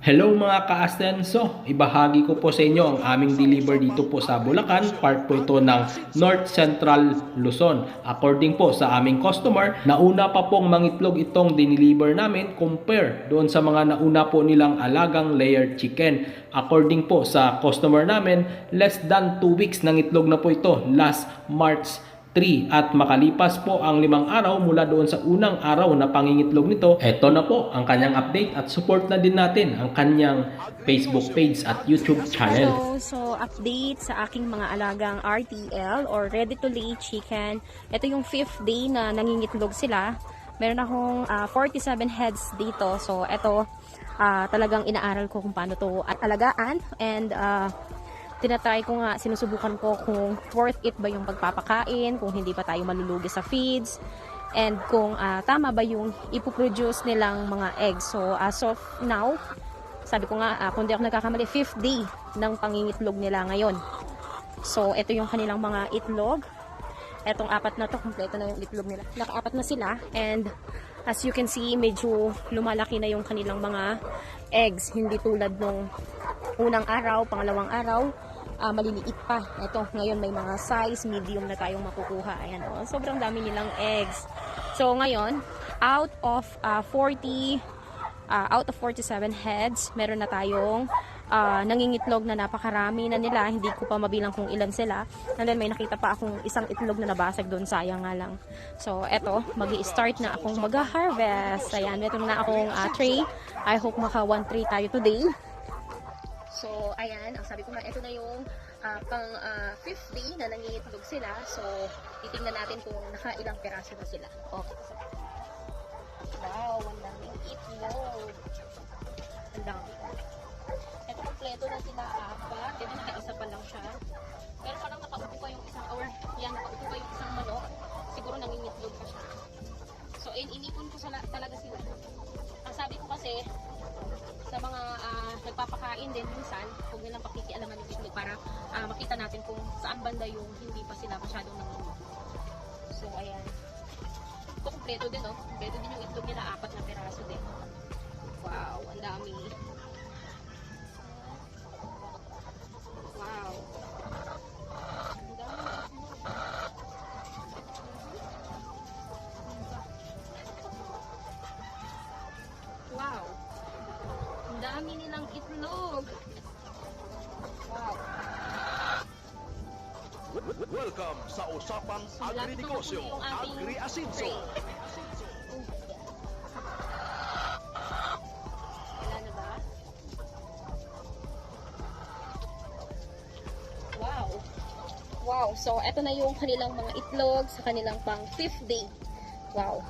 Hello mga ka-asenso, ibahagi ko po sa inyo ang aming deliver dito po sa Bulacan, part po ito ng North Central Luzon. According po sa aming customer, nauna pa pong mangitlog itong dineliver namin compare doon sa mga nauna po nilang alagang layered chicken. According po sa customer namin, less than 2 weeks nang itlog na po ito last March 3 at makalipas po ang 5 araw mula doon sa unang araw na pangingitlog nito, eto na po ang kanyang update at support na din natin ang kanyang Facebook page at YouTube channel. Hello! So, update sa aking mga alagang RTL or Ready to Lay Chicken. Ito yung 5th day na nangingitlog sila. Meron akong 47 heads dito. So, ito talagang inaaral ko kung paano to at alagaan and tinatry ko nga, sinusubukan ko kung worth it ba yung pagpapakain, kung hindi pa tayo malulugi sa feeds, and kung tama ba yung ipoproduce nilang mga eggs. So, as of now, sabi ko nga, kung di ako nagkakamali, 5th day ng pangingitlog nila ngayon. So, ito yung kanilang mga itlog. Etong 4 na to, kompleto na yung itlog nila. Naka-4 na sila, and as you can see, medyo lumalaki na yung kanilang mga eggs. Hindi tulad nung unang araw, pangalawang araw, maliliit pa. Ito, ngayon may mga size, medium na tayong makukuha. Ayan, oh, sobrang dami nilang eggs. So, ngayon, out of 47 heads, meron na tayong nangingitlog na napakarami na nila. Hindi ko pa mabilang kung ilan sila. And then, may nakita pa akong isang itlog na nabasag doon. Sayang nga lang. So, eto, mag-i-start na akong mag-harvest. Ayan, meron na akong tray. I hope maka 1 tray tayo today. So, ayan, ang sabi ko nga, ito na yung pang 5th day na nangingitlog sila. So, titingnan natin kung nakailang peraso na sila. Okay. Wow, ang daming itlog. Ang dami. Ito, kompleto na sila, 4. Ito, naka-isa pa lang siya. Pero parang nakaupo pa yung isang, or yan, nakaupo pa yung isang manok. Siguro nangingitlog pa siya. So, inipon ko talaga sila. Ang sabi ko kasi, sa mga nagpapakain din minsan, huwag nilang pakikialaman ng itlog para makita natin kung saan banda yung hindi pa sila masyadong nangungulo. So, ayan. Ito, kompleto din, oh. Kompleto din yung itlog nila, 4 na peraso din. Wow, ang dami. Wow. Ang dami. Wow. Ang dami nilang itlog. Wow. Welcome sa Usapang Agri-Negosyo, Agri-Asinso. Wala na ba? Wow. Wow. So, eto na yung kanilang mga itlog sa kanilang pang 5th day. Wow.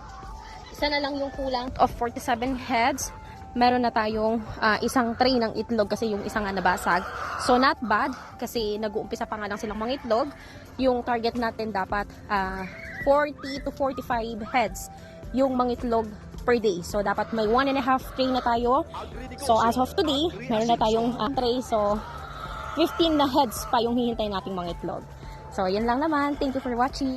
Isa na lang yung kulang of 47 heads. Meron na tayong isang tray ng itlog kasi yung isang nga nabasag. So, not bad kasi nag-uumpisa pa nga lang silang mga itlog. Yung target natin dapat 40 to 45 heads yung mga itlog per day. So, dapat may 1.5 tray na tayo. So, as of today, meron na tayong tray. So, 15 na heads pa yung hihintay nating mga itlog. So, yan lang naman. Thank you for watching.